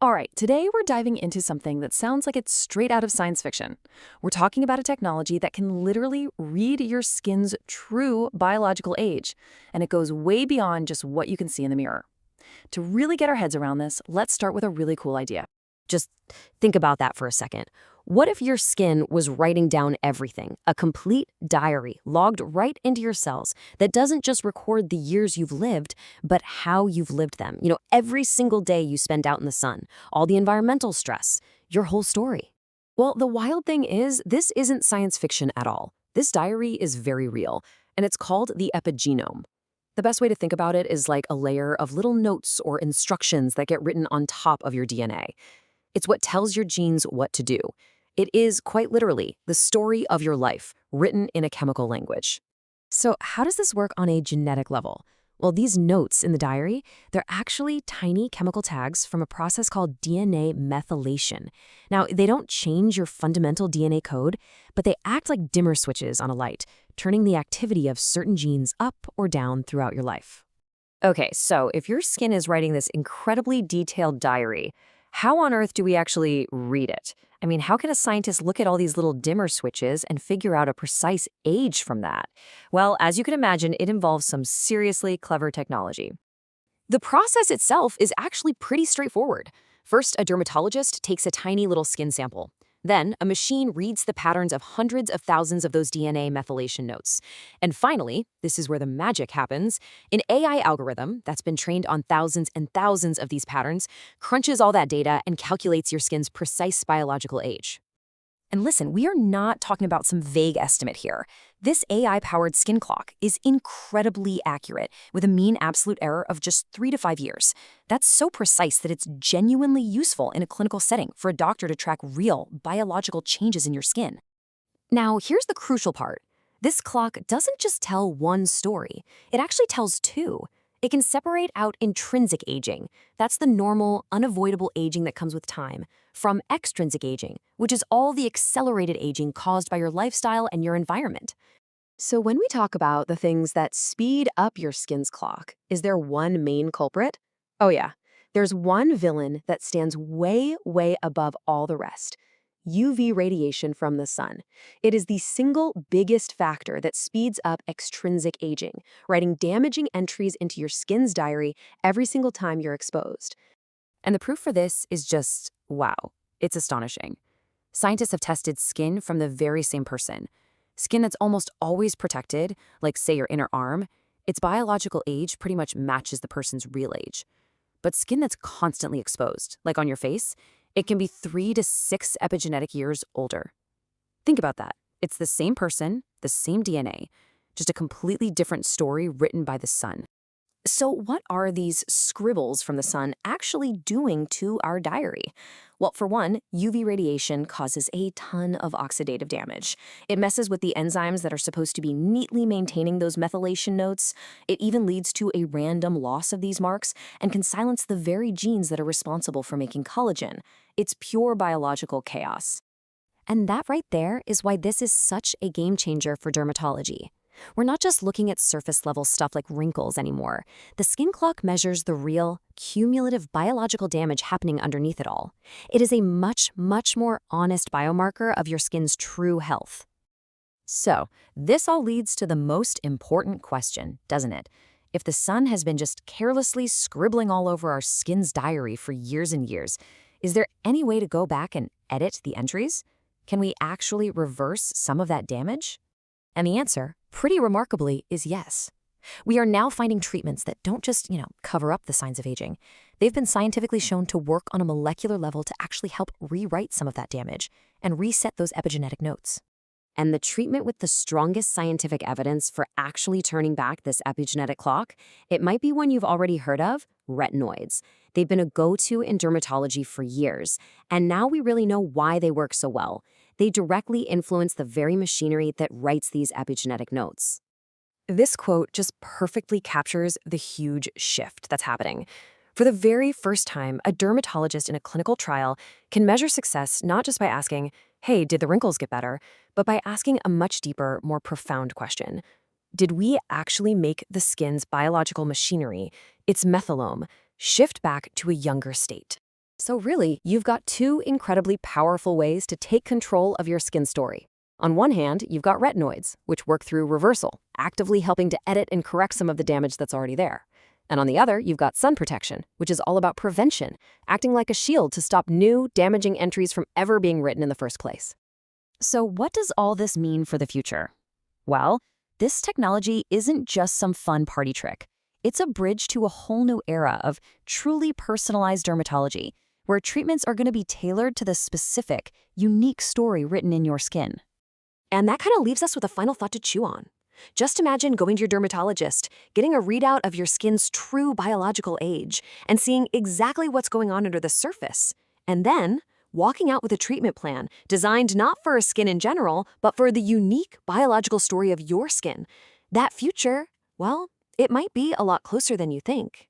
All right, today we're diving into something that sounds like it's straight out of science fiction. We're talking about a technology that can literally read your skin's true biological age, and it goes way beyond just what you can see in the mirror. To really get our heads around this, let's start with a really cool idea. Just think about that for a second. What if your skin was writing down everything, a complete diary logged right into your cells that doesn't just record the years you've lived, but how you've lived them? Every single day you spend out in the sun, all the environmental stress, your whole story. Well, the wild thing is, this isn't science fiction at all. This diary is very real, and it's called the epigenome. The best way to think about it is like a layer of little notes or instructions that get written on top of your DNA. It's what tells your genes what to do. It is, quite literally, the story of your life, written in a chemical language. So how does this work on a genetic level? Well, these notes in the diary, they're actually tiny chemical tags from a process called DNA methylation. Now, they don't change your fundamental DNA code, but they act like dimmer switches on a light, turning the activity of certain genes up or down throughout your life. Okay, so if your skin is writing this incredibly detailed diary, how on earth do we actually read it? How can a scientist look at all these little dimmer switches and figure out a precise age from that? Well, as you can imagine, it involves some seriously clever technology. The process itself is actually pretty straightforward. First, a dermatologist takes a tiny little skin sample. Then, a machine reads the patterns of hundreds of thousands of those DNA methylation notes. And finally, this is where the magic happens, an AI algorithm that's been trained on thousands and thousands of these patterns crunches all that data and calculates your skin's precise biological age. And listen, we are not talking about some vague estimate here. This AI-powered skin clock is incredibly accurate, with a mean absolute error of just 3 to 5 years. That's so precise that it's genuinely useful in a clinical setting for a doctor to track real biological changes in your skin. Now, here's the crucial part. This clock doesn't just tell one story. It actually tells two. It can separate out intrinsic aging. That's the normal, unavoidable aging that comes with time, from extrinsic aging, which is all the accelerated aging caused by your lifestyle and your environment. So when we talk about the things that speed up your skin's clock, is there one main culprit? Oh yeah, there's one villain that stands way, way above all the rest. UV radiation from the sun. It is the single biggest factor that speeds up extrinsic aging, writing damaging entries into your skin's diary every single time you're exposed. And the proof for this is just, wow, it's astonishing. Scientists have tested skin from the very same person. Skin that's almost always protected, like say your inner arm, its biological age pretty much matches the person's real age. But skin that's constantly exposed, like on your face, it can be 3 to 6 epigenetic years older. Think about that. It's the same person, the same DNA, just a completely different story written by the sun. So what are these scribbles from the sun actually doing to our diary? Well, for one, UV radiation causes a ton of oxidative damage. It messes with the enzymes that are supposed to be neatly maintaining those methylation notes. It even leads to a random loss of these marks and can silence the very genes that are responsible for making collagen. It's pure biological chaos. And that right there is why this is such a game changer for dermatology. We're not just looking at surface-level stuff like wrinkles anymore. The skin clock measures the real, cumulative biological damage happening underneath it all. It is a much, much more honest biomarker of your skin's true health. So, this all leads to the most important question, doesn't it? If the sun has been just carelessly scribbling all over our skin's diary for years and years, is there any way to go back and edit the entries? Can we actually reverse some of that damage? And the answer, pretty remarkably, is yes. We are now finding treatments that don't just, cover up the signs of aging. They've been scientifically shown to work on a molecular level to actually help rewrite some of that damage and reset those epigenetic notes. And the treatment with the strongest scientific evidence for actually turning back this epigenetic clock, it might be one you've already heard of, retinoids. They've been a go-to in dermatology for years, and now we really know why they work so well. They directly influence the very machinery that writes these epigenetic notes. This quote just perfectly captures the huge shift that's happening. For the very first time, a dermatologist in a clinical trial can measure success not just by asking, hey, did the wrinkles get better, but by asking a much deeper, more profound question. Did we actually make the skin's biological machinery, its methylome, shift back to a younger state? So really, you've got two incredibly powerful ways to take control of your skin story. On one hand, you've got retinoids, which work through reversal, actively helping to edit and correct some of the damage that's already there. And on the other, you've got sun protection, which is all about prevention, acting like a shield to stop new, damaging entries from ever being written in the first place. So what does all this mean for the future? Well, this technology isn't just some fun party trick. It's a bridge to a whole new era of truly personalized dermatology, where treatments are going to be tailored to the specific, unique story written in your skin. And that kind of leaves us with a final thought to chew on. Just imagine going to your dermatologist, getting a readout of your skin's true biological age, and seeing exactly what's going on under the surface. And then, walking out with a treatment plan designed not for skin in general, but for the unique biological story of your skin. That future, well, it might be a lot closer than you think.